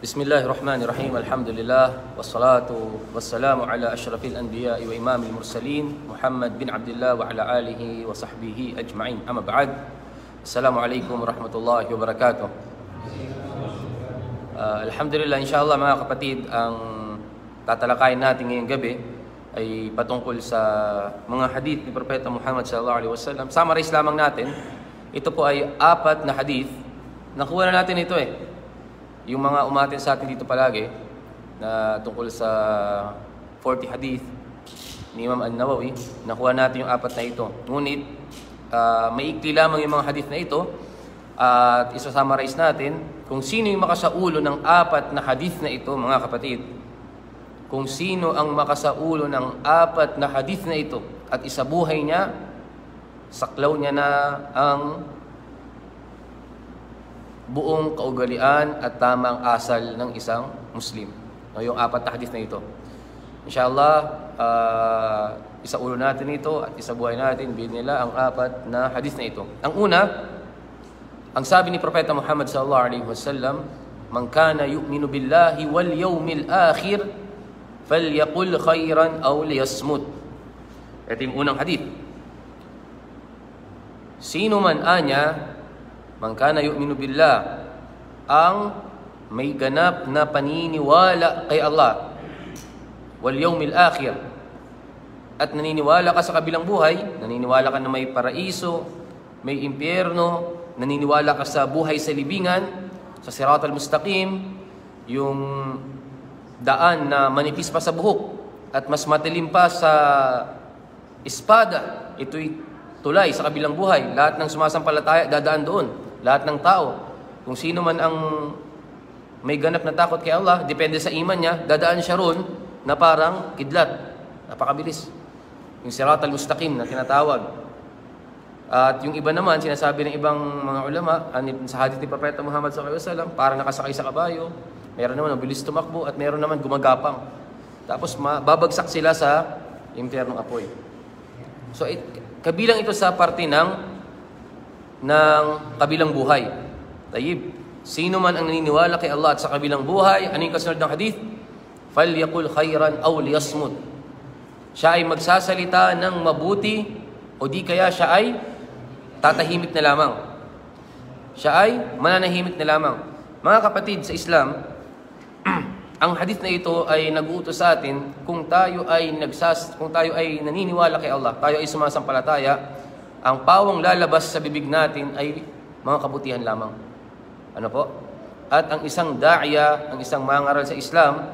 Bismillahirrahmanirrahim. Alhamdulillah wassalatu wassalamu ala asyrafil anbiya'i wa imamil mursalin Muhammad bin Abdullah wa ala alihi wa sahbihi ajma'in. Amma ba'd. Assalamualaikum warahmatullahi wabarakatuh. Alhamdulillah, insyaallah mga kapatid, ang tatalakayin natin ngayong gabi ay patungkol sa mga hadith ni Propeta Muhammad sallallahu alaihi wasallam. Summarize lamang natin. Ito po ay 4 na hadith. Nakuha na natin ito yung mga umatin sa atin dito palagi na tungkol sa 40 hadith ni Imam An-Nawawi, nakuha natin yung 4 na ito. Ngunit maikli lamang yung mga hadith na ito at isa-summarize natin kung sino yung makasaulo ng 4 na hadith na ito, mga kapatid. Kung sino ang makasaulo ng 4 na hadith na ito at isabuhay niya, saklaw niya na ang buong kaugalian at tamang asal ng isang Muslim. Yung 4 na hadith na ito. Inshallah, isaulo natin ito at isabuhay natin binila ang 4 na hadith na ito. Ang una, ang sabi ni Propeta Muhammad sallallahu alaihi wasallam, "Man kana yu'minu billahi wal yawmil akhir falyaqul khairan aw liyasmut." Ito yung unang hadith. Sino man anya, man kana yu'minu billah, ang may ganap na paniniwala kay Allah, wal yawmil akhir, at naniniwala ka sa kabilang buhay, naniniwala ka na may paraiso, may impyerno, naniniwala ka sa buhay sa libingan, sa siratal mustaqim, yung daan na manipis pa sa buhok at mas matilim pa sa espada, ito'y tulay sa kabilang buhay. Lahat ng sumasampalataya dadaan doon. Lahat ng tao, kung sino man ang may ganap na takot kay Allah, depende sa iman niya, dadaan siya roon na parang kidlat. Napakabilis. Yung siratal mustaqim na tinatawag. At yung iba naman, sinasabi ng ibang mga ulama, sa hadith ni Propeta Muhammad sallallahu alaihi wasallam, parang nakasakay sa kabayo. Meron naman ang bilis tumakbo at meron naman gumagapang. Tapos babagsak sila sa impyernong apoy. So kabilang ito sa parte ng kabilang buhay. Tayyib. Sino man ang naniniwala kay Allah at sa kabilang buhay, ano yung kasunod ng hadith? "Falyaqul khairan aw liyasmut." Siya ay magsasalita ng mabuti o di kaya siya ay tatahimik na lamang. Siya ay mananahimik na lamang. Mga kapatid sa Islam, ang hadith na ito ay nag-uutos sa atin kung tayo ay naniniwala kay Allah, tayo ay sumasampalataya, ang pawang lalabas sa bibig natin ay mga kabutihan lamang. Ano po? At ang isang da'ya, ang isang mangaral sa Islam,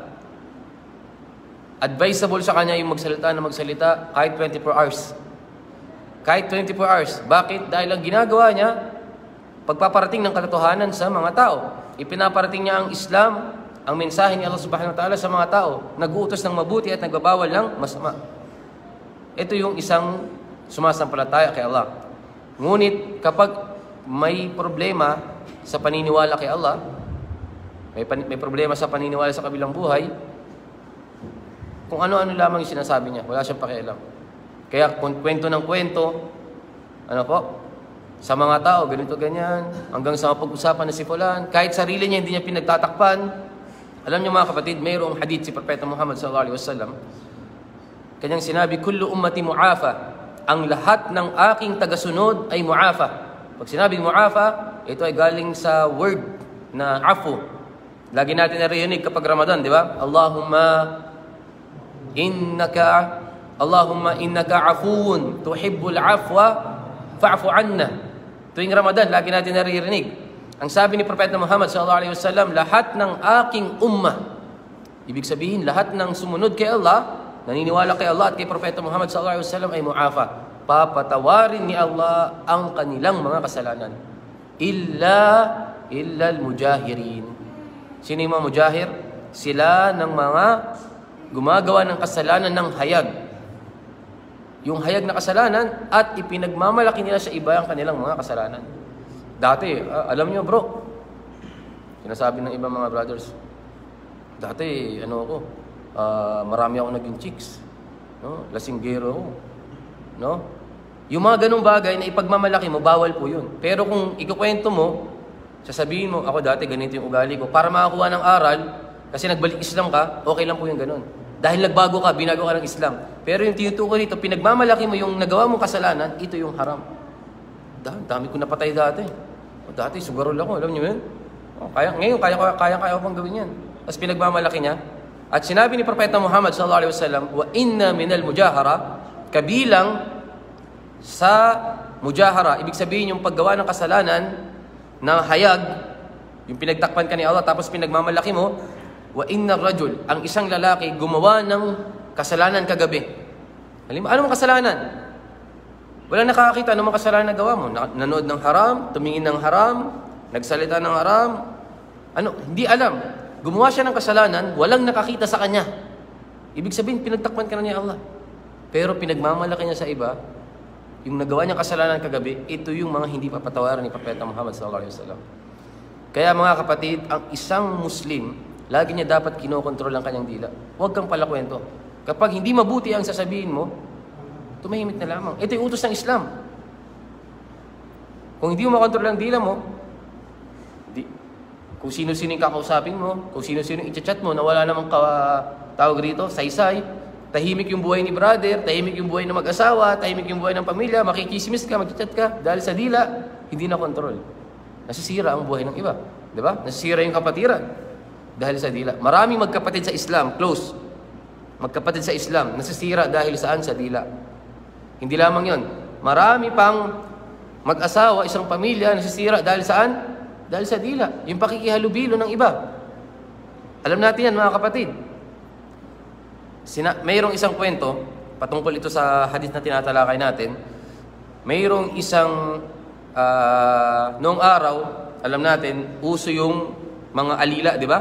advisable sa kanya yung magsalita kahit 24 hours. Kahit 24 hours. Bakit? Dahil ang ginagawa niya, pagpaparating ng katotohanan sa mga tao. Ipinaparating niya ang Islam, ang mensahe ni Allah subhanahu wa ta'ala sa mga tao. Nag-uutos ng mabuti at nagbabawal ng masama. Ito yung isang sumasampalataya kay Allah. Ngunit kapag may problema sa paniniwala kay Allah, may problema sa paniniwala sa kabilang buhay, kung ano-ano lamang yung sinasabi niya, wala siyang pakialam. Kaya kung kwento ng kwento, ano po, sa mga tao, ganito ganyan, hanggang sa mapag-usapan na si fulan, kahit sarili niya hindi niya pinagtatakpan. Alam niyo mga kapatid, mayroong hadith si Propeta Muhammad sallallahu alaihi wasallam. Kanyang sinabi, "Kullu ummati mu'afa." Ang lahat ng aking tagasunod ay mu'afa. Pag sinabing mu'afa, ito ay galing sa word na afu. Lagi natin narinig kapag Ramadan, di ba? Allahumma innaka afuun tuhibbul afwa fa'fu anna. Tuwing Ramadan, lagi natin naririnig. Ang sabi ni Propeta Muhammad sallallahu alaihi wasallam, lahat ng aking ummah, ibig sabihin lahat ng sumunod kay Allah, naniniwala kay Allah at kay Propeta Muhammad sallallahu alaihi wasallam ay mu'afa. Papatawarin ni Allah ang kanilang mga kasalanan. Illa al-mujahirin. Sino yung mga mujahir? Sila ng mga gumagawa ng kasalanan ng hayag. Yung hayag na kasalanan at ipinagmamalaki nila sa iba ang kanilang mga kasalanan. Dati, alam nyo bro, sinasabi ng ibang mga brothers, dati, marami ako naging chicks. No? Lasinggero ako. No? Yung mga ganung bagay na ipagmamalaki mo, bawal po yun. Pero kung ikukwento mo Sasabihin mo, ako dati ganito yung ugali ko. Para makakuha ng aral, kasi nagbalik Islam ka, okay lang po yung ganun. Dahil nagbago ka, binago ka ng Islam. Pero yung tinutukoy dito, pinagmamalaki mo yung nagawa mong kasalanan, ito yung haram. Dami ko napatay dati. Dati, sugarol ako, alam niyo yun? Ngayon, kaya ko pang gawin yan. Tapos pinagmamalaki niya. At sinabi ni Propeta Muhammad sallallahu alaihi wasallam, wa inna minal mujahara, kabilang sa mujahara, ibig sabihin yung paggawa ng kasalanan na hayag, yung pinagtakpan ka ni Allah tapos pinagmamalaki mo, wa inna rajul, ang isang lalaki gumawa ng kasalanan kagabi. Ano mong kasalanan? Walang nakakakita ano mong kasalanan na gawa mo. Nanood ng haram, tumingin ng haram, nagsalita ng haram, hindi alam. Gumawa siya ng kasalanan, walang nakakita sa kanya. Ibig sabihin, pinagtakpan ka na ni Allah. Pero pinagmamalaki niya sa iba, yung nagawa niya kasalanan kagabi, ito yung mga hindi papatawaran ni Propeta Muhammad sallallahu alaihi wasallam. Kaya mga kapatid, ang isang Muslim, lagi niya dapat kinokontrol ang kanyang dila. Huwag kang palakwento. Kapag hindi mabuti ang sasabihin mo, tumahimik na lamang. Ito yung utos ng Islam. Kung hindi mo makontrol ang dila mo, kung sino-sino yung kakausapin mo, kung sino-sino yung i-chat mo na wala namang tawag rito, saysay, tahimik yung buhay ni brother, tahimik yung buhay ng mag-asawa, tahimik yung buhay ng pamilya, makikismis ka, mag-chat ka, dahil sa dila, hindi na kontrol. Nasisira ang buhay ng iba. Diba? Nasisira yung kapatiran dahil sa dila. Maraming magkapatid sa Islam, close. Magkapatid sa Islam, nasisira dahil saan? Sa dila. Hindi lamang yon. Marami pang mag-asawa, isang pamilya, nasisira dahil saan? Dahil sa dila. Yung pakikihalubilo ng iba. Alam natin yan, mga kapatid. Mayroong isang kwento, patungkol ito sa hadith na tinatalakay natin. Mayroong isang, noong araw, alam natin, uso yung mga alila, di ba?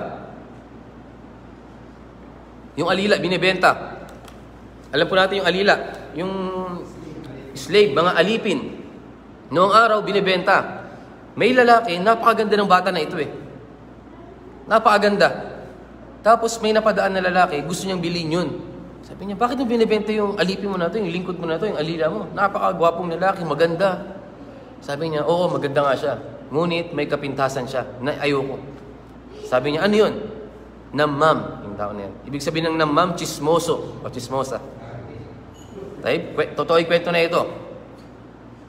Yung alila, binibenta. Alam po natin yung alila, yung slave, mga alipin. Noong araw, binibenta. May lalaki, napakaganda ng bata na ito eh. Napakaganda. Tapos may napadaan na lalaki, gusto niyang bilhin yun. Sabi niya, bakit mo binibenta yung alipin mo na to, yung lingkod mo na to, yung alila mo? Napakagwapong lalaki, maganda. Sabi niya, oo, maganda nga siya. Ngunit may kapintasan siya na ayoko. Sabi niya, ano yun? Namam, yung tao na yan. Ibig sabihin ng namam, chismoso o chismosa. Totoo yung kwento na ito.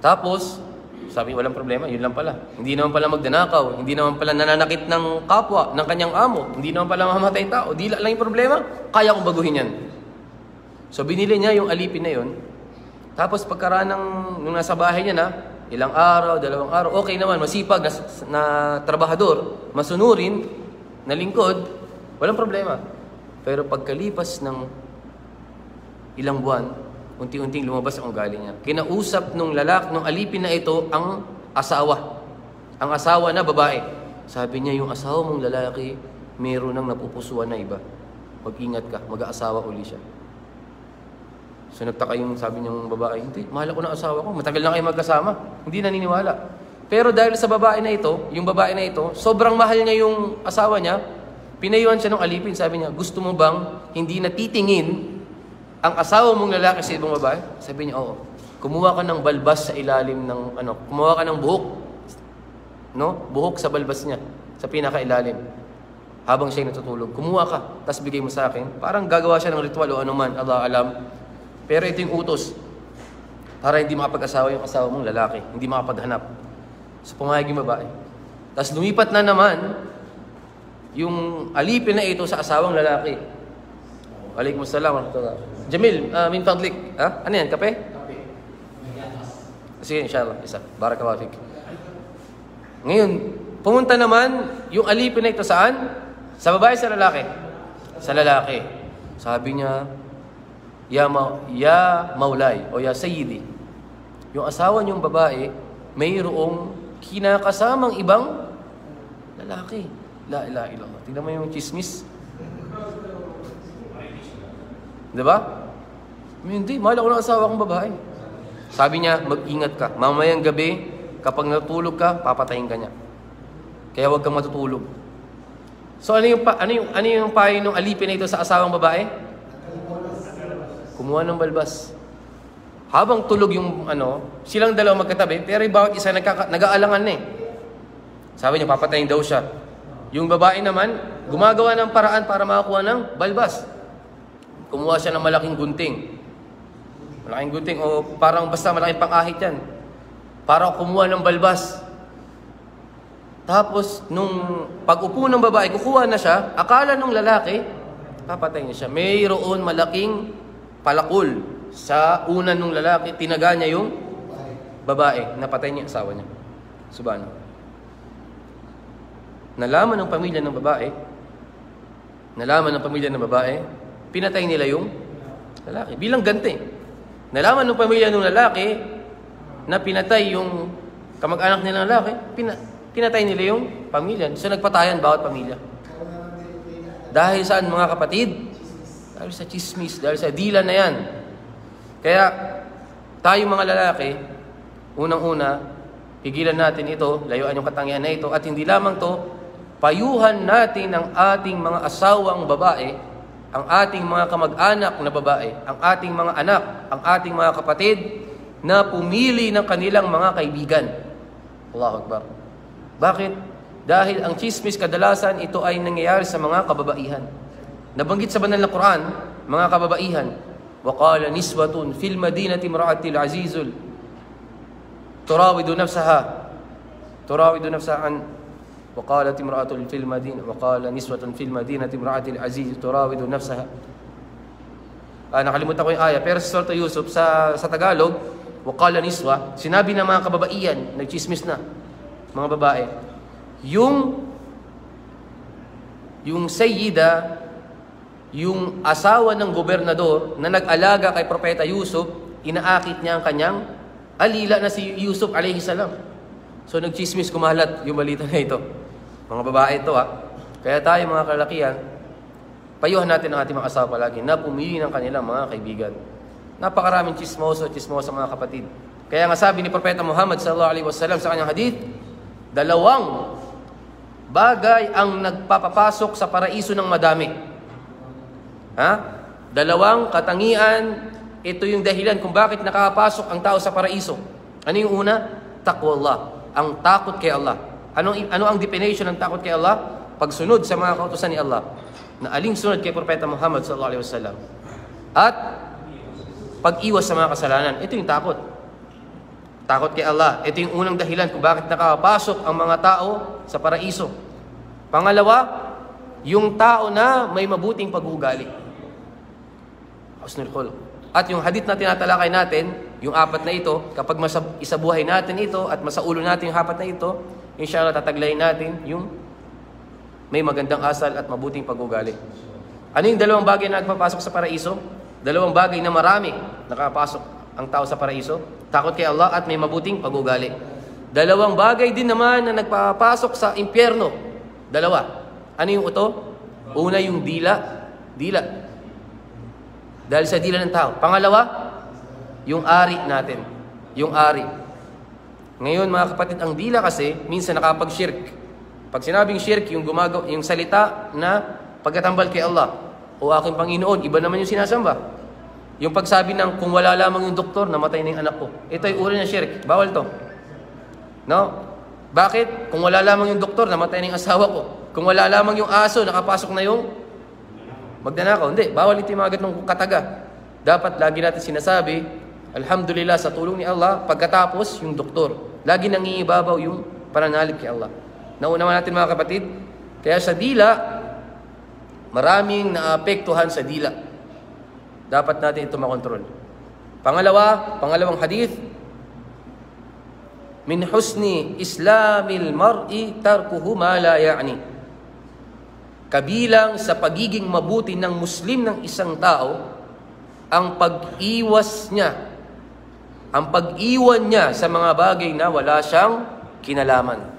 Tapos, sabi, walang problema, yun lang pala. Hindi naman pala magdanakaw, hindi naman pala nananakit ng kapwa, ng kanyang amo, hindi naman pala mamatay tao, dila lang yung problema, kaya kong baguhin yan. So binili niya yung alipin na yun, tapos pagkaraan nung nasa bahay niya na, ilang araw, 2 araw, okay naman, masipag na trabahador, masunurin, na lingkod, walang problema. Pero pagkalipas ng ilang buwan, unti-unting lumabas ang ugali niya. Kinausap nung alipin na ito ang asawa. Ang asawa na babae. Sabi niya, yung asawa mong lalaki, meron nang napupusuan na iba. Mag-ingat ka, mag-aasawa uli siya. So nagtaka yung sabi niyang babae, hindi, mahal ako ng asawa ko, matagal na kayo magkasama. Hindi naniniwala. Pero dahil sa babae na ito, yung babae na ito, sobrang mahal niya yung asawa niya, pinayuhan siya ng alipin. Sabi niya, gusto mo bang hindi natitingin ang asawa mong lalaki sa ibang babae? Sabi niya, oo. Kumuha ka ng balbas sa ilalim ng, kumuha ka ng buhok. No? Buhok sa balbas niya, sa pinakailalim. Habang siya'y natutulog. Kumuha ka, tapos bigay mo sa akin. Parang gagawa siya ng ritual o anuman, Allah alam. Pero ito yung utos. Para hindi makapag-asawa yung asawa mong lalaki. Hindi makapaghanap. So pumayag yung babae. Tapos lumipat na naman yung alipin na ito sa asawang lalaki. Waalaikumsalam warahmatullahi. Jamil, min fadlik. Ano yan? Kape? Kape. Sige, inshallah. Isa. Barakallahu fik. Ngayon, pumunta naman yung alipin na ito saan? Sa babae, sa lalaki? Sa lalaki. Sabi niya, Ya Maulay o Ya Sayyidi, yung asawa niyong babae, mayroong kinakasamang ibang lalaki. La ilaha illallah. Tingnan mo yung chismis. Diba? Hindi, mahal ako ng asawa kong babae. Sabi niya, mag-ingat ka. Mamayang gabi, kapag natulog ka, papatayin ka niya. Kaya huwag kang matutulog. So ano yung payo ng alipin na ito sa asawang babae? Kumuha ng balbas. Habang tulog yung silang dalawa magkatabi, pero bawat isa nag-aalangan na eh. Sabi niya, papatayin daw siya. Yung babae naman, gumagawa ng paraan para makakuha ng balbas. Kumuha siya ng malaking gunting. Malaking gunting o parang basta malaking pang-ahit yan. Para kumuha ng balbas. Tapos, nung pag-upo ng babae, kukuha na siya, akala nung lalaki, papatayin niya siya. Mayroon malaking palakol sa unan ng lalaki, tinaga niya yung babae, napatay niya asawa niya. Subhanahu. Nalaman ng pamilya ng babae, pinatay nila yung lalaki. Bilang ganti. Nalaman ng pamilya ng lalaki na pinatay yung kamag-anak nila ng lalaki, pinatay nila yung pamilya. So nagpatayan bawat pamilya. Dahil saan mga kapatid? Dahil sa chismis, dahil sa dila na yan. Kaya tayo mga lalaki, unang-una, pigilan natin ito, layuan yung katangian na ito, at hindi lamang to, payuhan natin ang ating mga asawang babae, ang ating mga kamag-anak na babae, ang ating mga anak, ang ating mga kapatid na pumili ng kanilang mga kaibigan. Allahu Akbar. Bakit? Dahil ang chismis kadalasan ito ay nangyayari sa mga kababaihan. Nabanggit sa banal na Quran, mga kababaihan, وَقَالَ نِسْوَةٌ فِي الْمَدِينَةِ امْرَأَةِ الْعَزِيزُ تُرَاوِدُ نَفْسَهَا عَنْ وقالت امرأة في المدينة وقال نسوة في المدينة امرأة العزيز تراود نفسها. Nakalimutan ko yung aya, pero sa Surah Yusuf sa Tagalog, waqala niswa, sinabi ng mga kababaihan, nagchismis na mga babae, yung sayyida, yung asawa ng gobernador na nag-alaga kay Propeta Yusuf, inaakit niya ang kanyang alila na si Yusuf alayhi salam. So nagchismis, kumalat yung balita na ito. Mga babae ito Kaya tayo mga kalakihan, payuhan natin ang ating mga asawa palagi na pumili ng kanilang mga kaibigan. Napakaraming chismosa mga kapatid. Kaya nga sabi ni Propeta Muhammad sallallahu alaihi wasallam sa kanyang hadith, 2 bagay ang nagpapapasok sa paraiso ng madami. 2 katangian, ito yung dahilan kung bakit nakapasok ang tao sa paraiso. Ano yung una? Taqwallah, ang takot kay Allah. Ano ang definition ng takot kay Allah? Pagsunod sa mga kautusan ni Allah. Na aling sunod kay Propeta Muhammad sallallahu alaihi wasallam. At pag-iwas sa mga kasalanan. Ito yung takot. Takot kay Allah. Ito yung unang dahilan kung bakit nakapasok ang mga tao sa paraiso. Pangalawa, yung tao na may mabuting pag-uugali. Husnul khuluq. At yung hadith na tinatalakay natin, yung 4 na ito, kapag isabuhay natin ito at masaulo natin yung 4 na ito, inshallah tataglayin natin yung may magandang asal at mabuting pag-uugali. Ano yung 2 bagay na nagpapasok sa paraiso? 2 bagay na marami nakapasok ang tao sa paraiso. Takot kay Allah at may mabuting pag-uugali. 2 bagay din naman na nagpapasok sa impyerno. 2. Ano yung ito? Una yung dila. Dahil sa dila ng tao. Pangalawa, yung ari natin. Yung ari. Ngayon mga kapatid, ang dila kasi minsan nakapag-shirk. Pag sinabing shirk, yung salita na pagkatambal kay Allah o aking Panginoon, iba naman yung sinasamba. Yung pagsabi ng kung wala lamang yung doktor, namatay na yung anak ko. Ito ay uri ng shirk. Bawal to. No? Bakit? Kung wala lamang yung doktor, namatay na yung asawa ko. Kung wala lamang yung aso, nakapasok na yung magnanakaw. Hindi. Bawal ito yung mga ganitong kataga. Dapat lagi natin sinasabi, alhamdulillah sa tulong ni Allah, pagkatapos yung doktor. Lagi nangingibabaw yung pananalig kay Allah. Naunawa natin mga kapatid, kaya sa dila, maraming naapektuhan sa dila. Dapat natin ito makontrol. Pangalawang hadith, min husni islamil mar'i tarkuhu ma la ya'ni. Kabilang sa pagiging mabuti ng Muslim ng isang tao, ang pag-iwas niya, ang pag-iwan niya sa mga bagay na wala siyang kinalaman.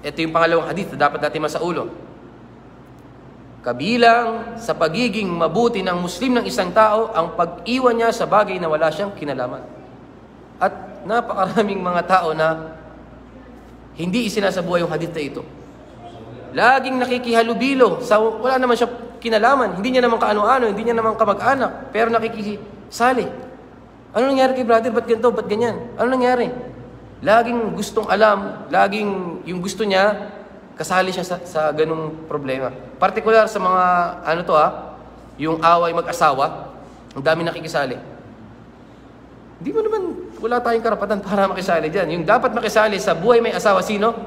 Ito yung pangalawang hadith na dapat natin masaulo. Kabilang sa pagiging mabuti ng Muslim ng isang tao, ang pag-iwan niya sa bagay na wala siyang kinalaman. At napakaraming mga tao na hindi isinasabuhay yung hadith na ito. Laging nakikihalubilo sa wala naman siya kinalaman, hindi niya naman kaano-ano, hindi niya naman kamag-anak, pero nakikisali. Ano nangyari kay brother? Ba't ganito? Ba't ganyan? Ano nangyari? Laging gustong alam, laging yung gusto niya, kasali siya sa ganung problema. Partikular sa mga, yung away mag-asawa, ang dami nakikisali. Hindi mo naman, wala tayong karapatan para makisali dyan. Yung dapat makisali sa buhay may asawa, sino?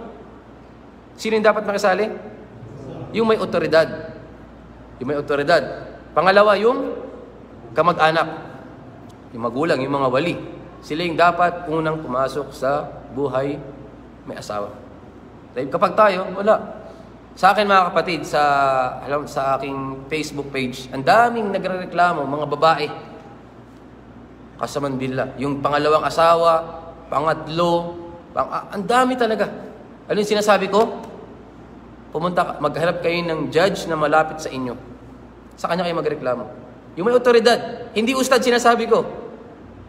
Sino yung dapat makisali? Yung may otoridad. Yung may otoridad. Pangalawa, yung kamag-anak. Yung magulang, yung mga wali. Sila yung dapat unang pumasok sa buhay may asawa. Dahil kapag tayo, wala. Sa akin mga kapatid, sa aking Facebook page, ang daming nagrereklamo, mga babae. Kasamandila. Yung pangalawang asawa, pangatlo, ang dami talaga. Ano yung sinasabi ko? Maghanap kayo ng judge na malapit sa inyo. Sa kanya kayo magreklamo. Yung may otoridad, hindi ustad sinasabi ko.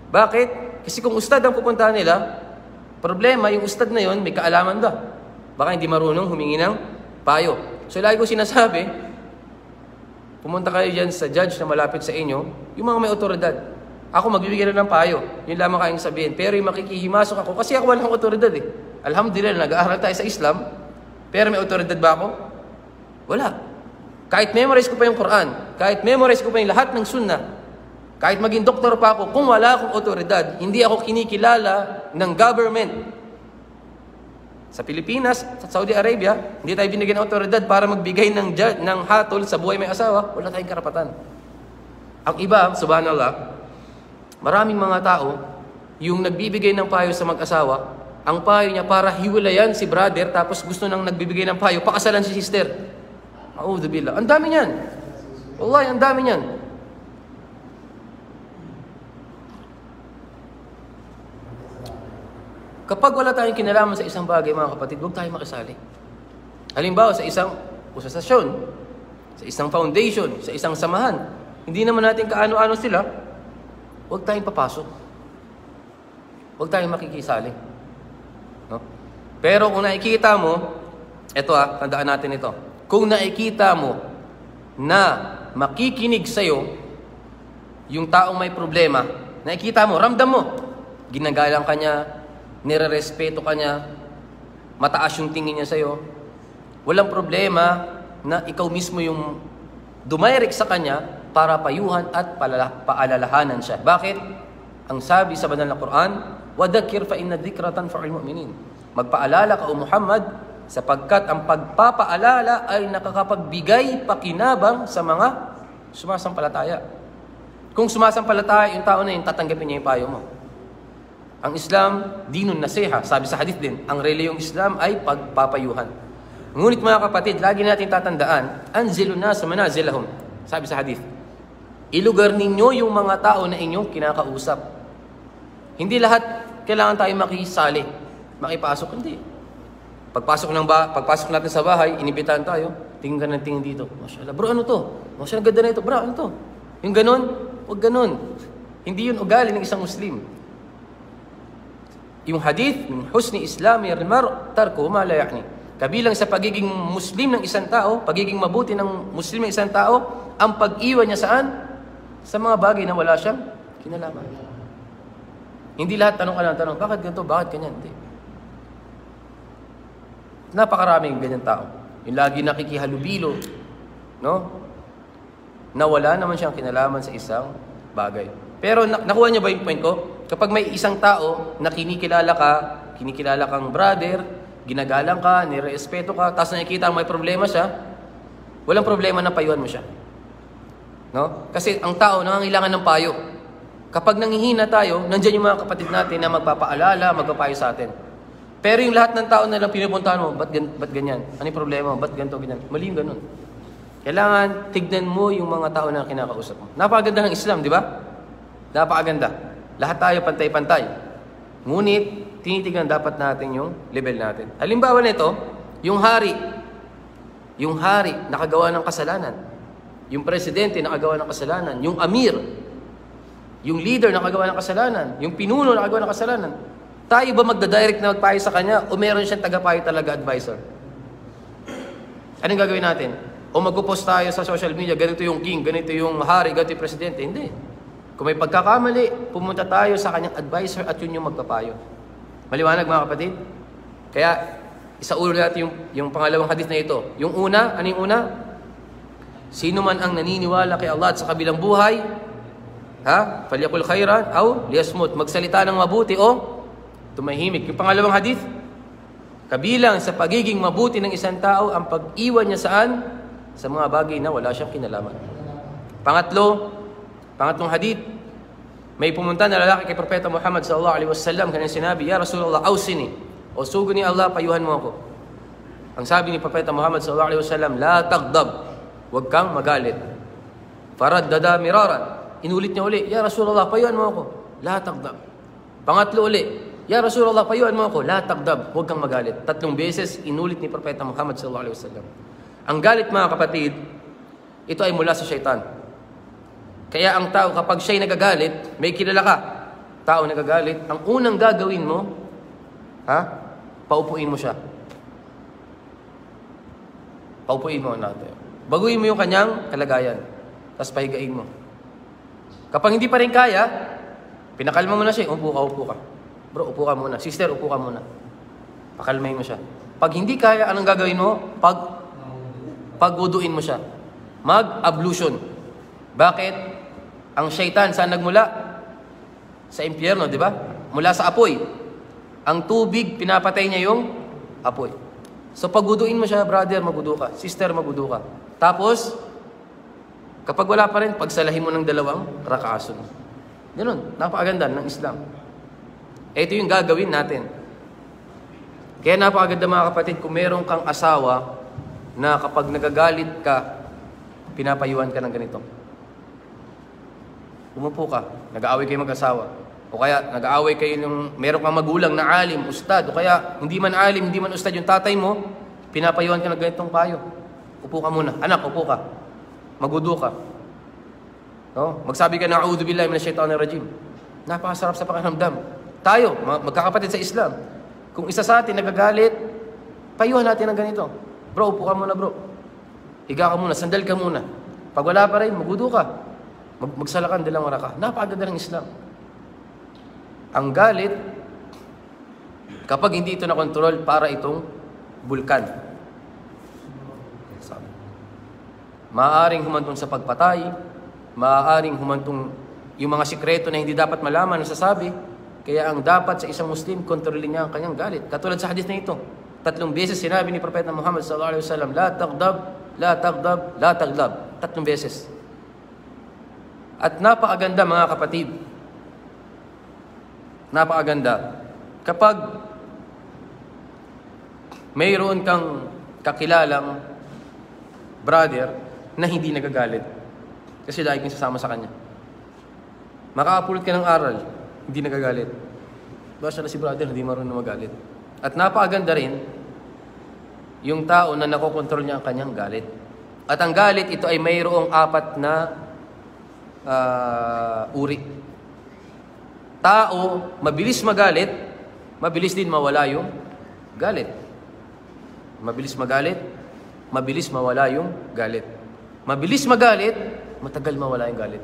Bakit? Kasi kung ustad ang pupuntahan nila, problema, yung ustad na yon may kaalaman ba? Baka hindi marunong humingi ng payo. So lagi ko sinasabi, pumunta kayo dyan sa judge na malapit sa inyo, yung mga may otoridad. Ako magbibigay na ng payo. Yun lamang kayong sabihin. Pero yung makikihimasok ako, kasi ako walang otoridad eh. Alhamdulillah, nag-aaral tayo sa Islam, pero may otoridad ba ako? Wala. Kahit memorize ko pa yung Quran, kahit memorize ko pa yung lahat ng sunnah, kahit maging doktor pa ako, kung wala akong otoridad, hindi ako kinikilala ng government. Sa Pilipinas, sa Saudi Arabia, hindi tayo binigyan ng otoridad para magbigay ng hatol sa buhay may asawa, wala tayong karapatan. Ang iba, subhanallah, maraming mga tao, yung nagbibigay ng payo sa mag-asawa, ang payo niya para hiwalayan si brother, tapos gusto nang nagbibigay ng payo, pakasalan si sister. A'udhu billah. Ang dami niyan. Wallahi, ang dami niyan. Kapag wala tayong kinalaman sa isang bagay, mga kapatid, huwag tayong makisali. Halimbawa, sa isang usasasyon, sa isang foundation, sa isang samahan, hindi naman natin kaano-ano sila, huwag tayong papasok. Huwag tayong makikisali. No? Pero kung nakikita mo, tandaan natin ito. Kung nakikita mo na makikinig sa'yo yung taong may problema, nakikita mo, ramdam mo, ginagalang ka niya, nire-respeto ka niya, mataas yung tingin niya sa'yo, walang problema na ikaw mismo yung dumayrek sa kanya para payuhan at paalalahanan siya. Bakit? Ang sabi sa banal na Quran, وَذَكِّرْ فَإِنَّ الذِّكْرَ تَنْفَعُ الْمُؤْمِنِينَ. Magpaalala ka o Muhammad, sapagkat ang pagpapaalala ay nakakapagbigay pakinabang sa mga sumasampalataya. Kung sumasampalataya yung tao na yun, tatanggapin niya yung payo mo. Ang Islam, dinun nasiha. Sabi sa hadith din, ang reliyong Islam ay pagpapayuhan. Ngunit mga kapatid, lagi natin tatandaan, anzilun nasa manazilahum. Sabi sa hadith, ilugar ninyo yung mga tao na inyong kinakausap. Hindi lahat kailangan tayo makisali, makipasok. Hindi. Pagpasok natin sa bahay, inibitahan tayo, tingin ka ng tingin dito. Mashallah, bro, ano to? Mashallah, ganda na ito. Bro, ano to? Yung ganun, huwag ganun. Hindi yun ugali ng isang Muslim. Yung hadith, min husni islami al-mar' tarku ma la ya'ni. Kabilang sa pagiging Muslim ng isang tao, pagiging mabuti ng Muslim ng isang tao, ang pag-iwan niya saan? Sa mga bagay na wala siyang kinalaman. Hindi lahat tanong ka ng tanong, bakit ganito, bakit ganyan? Hindi. Napakaraming ganyan tao. Yung lagi nakikihalubilo, no? Na wala naman siyang kinalaman sa isang bagay. Pero nakuha niya ba yung point ko? Kapag may isang tao na kinikilala kang brother, ginagalang ka, nirespeto ka, tapos nakikita may problema siya, walang problema na payuhan mo siya. No? Kasi ang tao nangangailangan ng payo. Kapag nanghihina tayo, nandiyan yung mga kapatid natin na magpapaalala, magpapayo sa atin. Pero yung lahat ng tao na lang pinupuntahan mo, ba't ganyan? Ano yung problema mo? Ba't ganito, ganyan? Mali yung ganun. Kailangan tignan mo yung mga tao na kinakausap mo. Napakaganda ng Islam, di ba? Napakaganda. Lahat tayo pantay-pantay. Ngunit, tinitignan dapat natin yung level natin. Halimbawa nito, yung hari. Yung hari, nakagawa ng kasalanan. Yung presidente, nakagawa ng kasalanan. Yung amir, yung leader, nakagawa ng kasalanan. Yung pinuno, nakagawa ng kasalanan. Tayo ba magdadirect na magpayo sa kanya o meron siyang tagapayo talaga advisor? Anong gagawin natin? O magpo-post tayo sa social media, ganito yung king, ganito yung hari, ganito yung presidente? Hindi. Kung may pagkakamali, pumunta tayo sa kanyang advisor at yun yung magpapayo. Maliwanag mga kapatid? Kaya, isaulo natin yung pangalawang hadith na ito. Yung una, ano yung una? Sino man ang naniniwala kay Allah at sa kabilang buhay, falyakul khairan, aw liyasmut. Magsalita ng mabuti o tumahimik. Yung pangalawang hadith, kabilang sa pagiging mabuti ng isang tao ang pag-iwan niya saan? Sa mga bagay na wala siyang kinalaman. Pangatlong hadith, may pumunta na lalaki kay Propeta Muhammad sallallahu alaihi wasallam, kanyang sinabi, "Ya Rasulullah, awsini." O sugo ni Allah, payuhan mo ako. Ang sabi ni Propeta Muhammad sallallahu alaihi wasallam, "La taghdab." Huwag kang magalit. Faraddada miraran. Inulit niya uli, "Ya Rasulullah, payuhan mo ako." La taghdab. Pangatlo uli, "Ya Rasulullah, payuhan mo ako." La taghdab. Huwag kang magalit. 3 beses inulit ni Propeta Muhammad sallallahu alaihi wasallam. Ang galit mga kapatid, ito ay mula sa syaitan. Kaya ang tao kapag siya'y nagagalit, may kilala ka, tao nagagalit, ang unang gagawin mo, paupuin mo siya. Paupuin mo natin. Baguhin mo yung kanyang kalagayan. Tapos pahigain mo. Kapag hindi pa rin kaya, pinakalma mo na siya. Upo ka. Bro, upo ka muna. Sister, upo ka muna. Pakalmahin mo siya. Pag hindi kaya, anong gagawin mo? Pag-uduin mo siya. Mag-ablution. Bakit? Ang syaitan, saan nagmula? Sa impyerno, di ba? Mula sa apoy. Ang tubig, pinapatay niya yung apoy. So pag-uduin mo siya, brother, magudu ka. Sister, magudu ka. Tapos, kapag wala pa rin, pagsalahin mo ng 2 rakaasun. Ganun, napakaganda ng Islam. Ito yung gagawin natin. Kaya napakaganda mga kapatid, kung meron kang asawa na kapag nagagalit ka, pinapayuhan ka ng ganito. Umupo ka, nag-aaway kayo mag-asawa. O kaya nag-aaway kayo ng meron kang magulang na alim, ustad. O kaya hindi man alim, hindi man ustad yung tatay mo, pinapayuhan ka ng ganitong payo. Upo ka muna. Anak, upo ka. Magudu ka. No? Magsabi ka na, "A'udhu billahi minash shaitanir rajim." Napakasarap sa pakiramdam. Tayo, magkakapatid sa Islam. Kung isa sa atin nagagalit, payuhan natin ng ganito. "Bro, upo ka muna, bro. Higa ka muna, sandal ka muna. Pag wala pa rin, magudu ka. Magsalakan 2 raka." Napakaganda ng Islam. Ang galit, kapag hindi ito nakontrol, para itong bulkan. Maaaring humantong sa pagpatay, maaaring humantong yung mga sikreto na hindi dapat malaman, nasasabi. Kaya ang dapat sa isang Muslim, kontrolin niya ang kanyang galit. Katulad sa hadith na ito, 3 beses sinabi ni Propeta Muhammad sallallahu alaihi wasallam, "La taghdab, la taghdab, la taghdab." 3 beses. At napakaganda mga kapatid. Napakaganda. Kapag mayroon kang kakilalang brother na hindi nagagalit, kasi lagi kang sasama sa kanya. Makakapulot ka ng aral, hindi nagagalit. Basta na si brother, hindi marunong magalit. At napakaganda rin yung tao na nakokontrol niya ang kanyang galit. At ang galit, ito ay mayroong 4 na uri. Tao, mabilis magalit, mabilis din mawala yung galit. Mabilis magalit, mabilis mawala yung galit. Mabilis magalit, matagal mawala yung galit.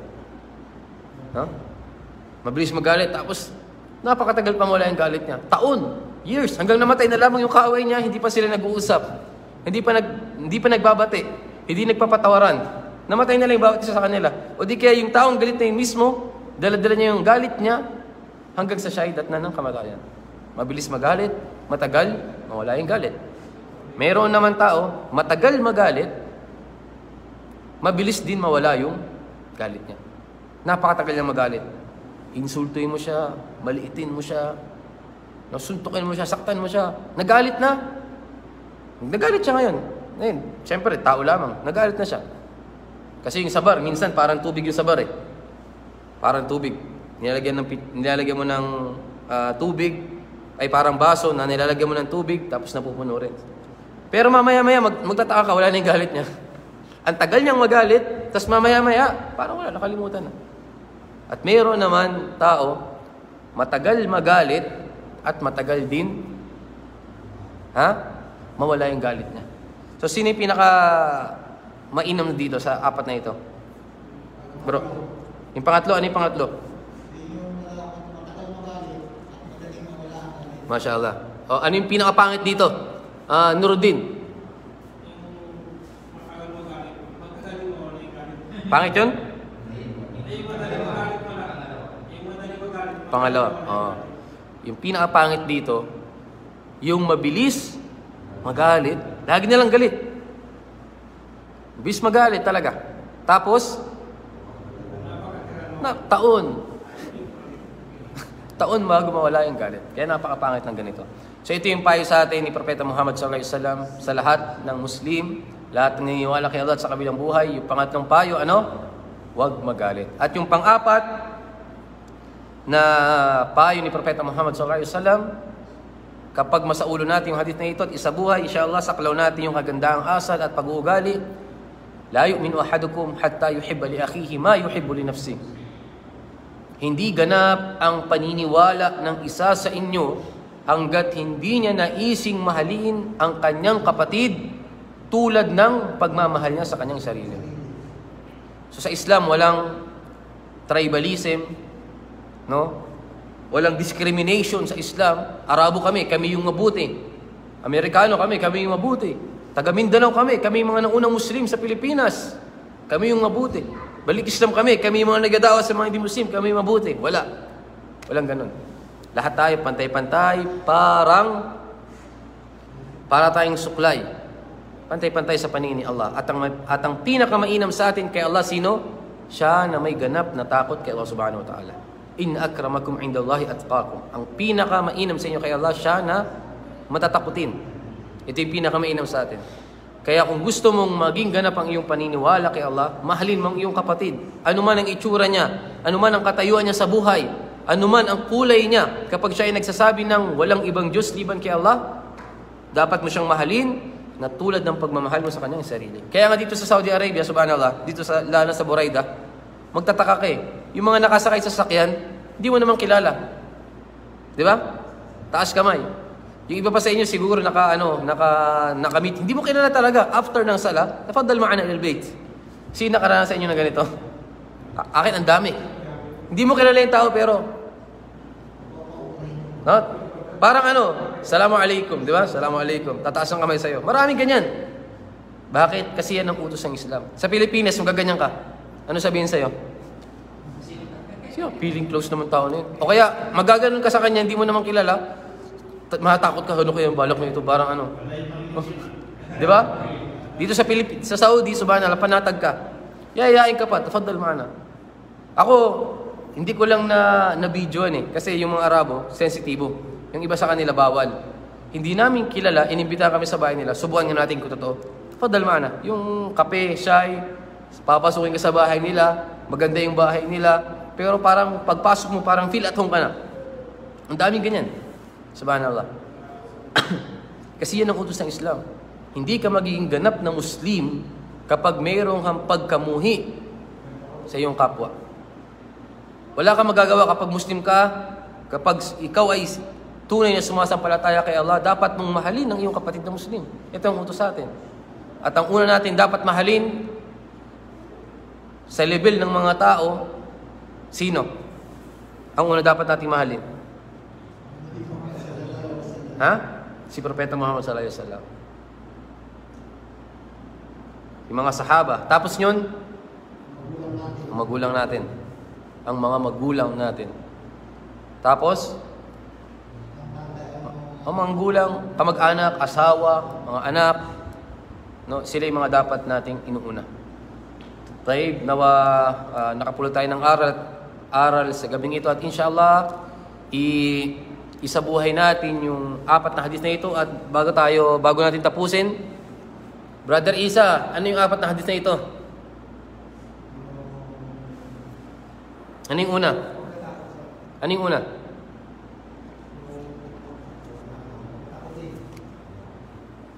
Mabilis magalit, tapos napakatagal pa mawala yung galit niya. Taon, years, hanggang namatay na lamang yung kaaway niya, hindi pa sila nag-uusap. Hindi pa nagbabati, hindi nagpapatawaran. Namatay na lang yung bawat isa sa kanila. O di kaya yung taong galit na yung mismo, dala-dala niya yung galit niya hanggang sa shahidat na ng kamatayan. Mabilis magalit, matagal mawala yung galit. Meron naman tao, matagal magalit, mabilis din mawala yung galit niya. Napakatagal niya magalit. Insultuin mo siya, maliitin mo siya, nasuntukin mo siya, saktan mo siya. Nagalit na. Nagalit siya ngayon. Ngayon, siyempre, tao lamang. Nagalit na siya. Kasi yung sabar, minsan parang tubig yung sabar eh. Parang tubig. Nilalagyan mo ng tubig, ay parang baso na nilalagyan mo ng tubig, tapos napupuno rin. Pero mamaya-maya, magtataka ka, wala na yung galit niya. Ang tagal niyang magalit, tapos mamaya-maya, parang wala, nakalimutan na. At mayroon naman tao, matagal magalit, at matagal din, mawala yung galit niya. So, sino yung pinaka mainam dito sa 4 na ito? Bro, yung pangatlo, ano yung pangatlo? Mashallah. O, ano yung pinakapangit dito? Nuruddin. Pangit yun? Pangalawa. Yung pinakapangit dito, yung mabilis magalit. Lagi nilang galit. Mabilis magalit talaga. Tapos, taon bago mawala yung galit. Kaya napakapangit ng ganito. So ito yung payo sa atin ni Propeta Muhammad sallallahu alaihi wasallam sa lahat ng Muslim, lahat ng naniniwala kay Allah at sa kabilang buhay. Yung pangatlong payo, huwag magalit. At yung pang-apat na payo ni Propeta Muhammad sallallahu alaihi wasallam, kapag masaulo natin yung hadith na ito at isabuhay, inshallah, saklaw natin yung kagandaang asal at pag-uugali. La yu'minu ahadukum hatta yuhibba li akhihi ma yuhibbu li nafsihi. Hindi ganap ang paniniwala ng isa sa inyo hanggat hindi niya naising mahalin ang kanyang kapatid tulad ng pagmamahal niya sa kanyang sarili. So sa Islam, walang tribalism, no? Walang discrimination sa Islam. Arabo kami yung mabuti. Amerikano kami yung mabuti. Taga Mindanao kami yung mga naunang Muslim sa Pilipinas. Kami yung mabuti. Balik Islam kami yung mga nagadawa sa mga hindi Muslim, kami yung mabuti. Walang ganun. Lahat tayo pantay-pantay, para tayong suklay. Pantay-pantay sa paningin ni Allah. At ang pinakamainam sa atin kay Allah, sino? Siya na may ganap na takot kay Allah subhanahu wa ta'ala. In akramakum indallahi atqakum. Ang pinakamainam sa inyo kay Allah, siya na matatakutin. Ito yung pinakamainam sa atin. Kaya kung gusto mong maging ganap ang iyong paniniwala kay Allah, mahalin mo ang iyong kapatid. Ano man ang itsura niya, ano man ang katayuan niya sa buhay, ano man ang kulay niya, kapag siya ay nagsasabi ng walang ibang Diyos liban kay Allah, dapat mo siyang mahalin na tulad ng pagmamahal mo sa kanyang sarili. Kaya nga dito sa Saudi Arabia, subhanallah, dito lalo sa Buraida, magtataka ka yung mga nakasakay sa sakyan, hindi mo naman kilala. Di ba? Taas kamay. Yung iba pa sa inyo siguro nakamit. Hindi mo kilala talaga. After ng sala, tafaddal ma'ana ilal bayt. Sino nakaranas sa inyo na ganito? Akin ang dami. Hindi mo kilala yung tao pero parang salamu alaikum, di ba? Salamu alaikum. Tataas ang kamay sa'yo. Maraming ganyan. Bakit? Kasi yan ang utos ng Islam. Sa Pilipinas, kung gaganyan ka, ano sabihin sa'yo? Feeling close naman tao na yun. O kaya, magaganon ka sa kanya, hindi mo naman kilala, matakot ka, ko yung balak nito, parang di ba? Dito sa Saudi, subhanallah, panatag ka. Yayayain ka pa, tafaddal ma'ana. Ako, hindi ko lang na-videoan kasi yung mga Arabo, sensitibo. Yung iba sa kanila, bawal. Hindi namin kilala, inimbita kami sa bahay nila, subukan nga natin kung totoo. Tafaddal ma'ana. Yung kape, chai, papasukin ka sa bahay nila, maganda yung bahay nila, pero parang pagpasok mo, parang feel at home ka na. Ang daming ganyan. Subhanallah. Kasi yan ang utos ng Islam. Hindi ka magiging ganap na Muslim kapag mayroong pagkamuhi sa iyong kapwa. Wala kang magagawa kapag Muslim ka, kapag ikaw ay tunay na sumasampalataya kay Allah, dapat mong mahalin ang iyong kapatid na Muslim. Ito ang utos sa atin. At ang una natin dapat mahalin sa level ng mga tao, sino? Ang una dapat natin mahalin? Si Propeta Muhammad sallallahu alaihi wasallam. Yung mga sahaba. Tapos yun, ang magulang natin. Ang mga magulang natin. Tapos, ang mga magulang, kamag-anak, asawa, mga anak, sila yung mga dapat nating inuuna. Taib, nakapulot tayo ng aral sa gabing ito at inshallah, isabuhay natin yung 4 na hadith na ito at bago natin tapusin, Brother Isa, ano yung 4 na hadith na ito? Ano yung una? Ano yung una?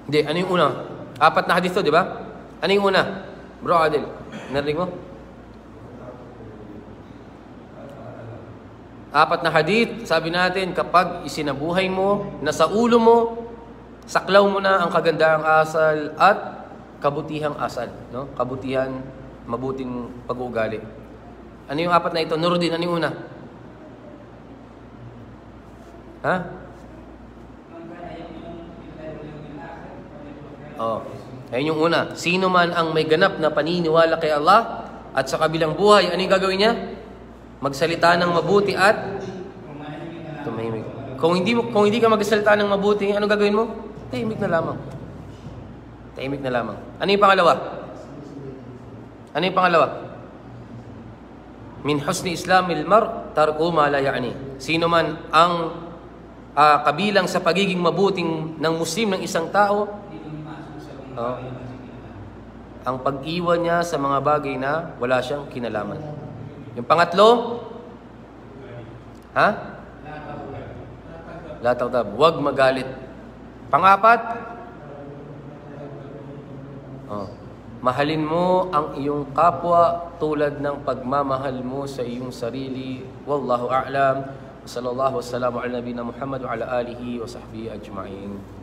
Hindi, ano yung una? 4 na hadith to, di ba? Ano yung una? Bro Adel, narinig mo? 4 na hadith, sabi natin, kapag isinabuhay mo, nasa ulo mo, saklaw mo na ang kagandahang asal at kabutihang asal. Kabutihan, mabuting pag-uugali. Ano yung 4 na ito? Nuruddin, ano yung una? Oh. Ayun yung una. Sino man ang may ganap na paniniwala kay Allah at sa kabilang buhay, ano yung gagawin niya? Magsalita ng mabuti at tumahimik. Kung hindi ka magsalita ng mabuti, ano gagawin mo? Tahimik na lamang. Tahimik na lamang. Ano yung pangalawa? Ano yung pangalawa? Min husni islamil mar tarku ma la ya'ni. Sino man ang kabilang sa pagiging mabuting ng Muslim ng isang tao, ang pag-iwan niya sa mga bagay na wala siyang kinalaman. Yung pangatlo, la taghdab, huwag magalit. Pangapat, mahalin mo ang iyong kapwa tulad ng pagmamahal mo sa iyong sarili. Wallahu a'lam. Sallallahu wasallam ala nabiyina Muhammad wa ala alihi wa sahbihi ajma'in.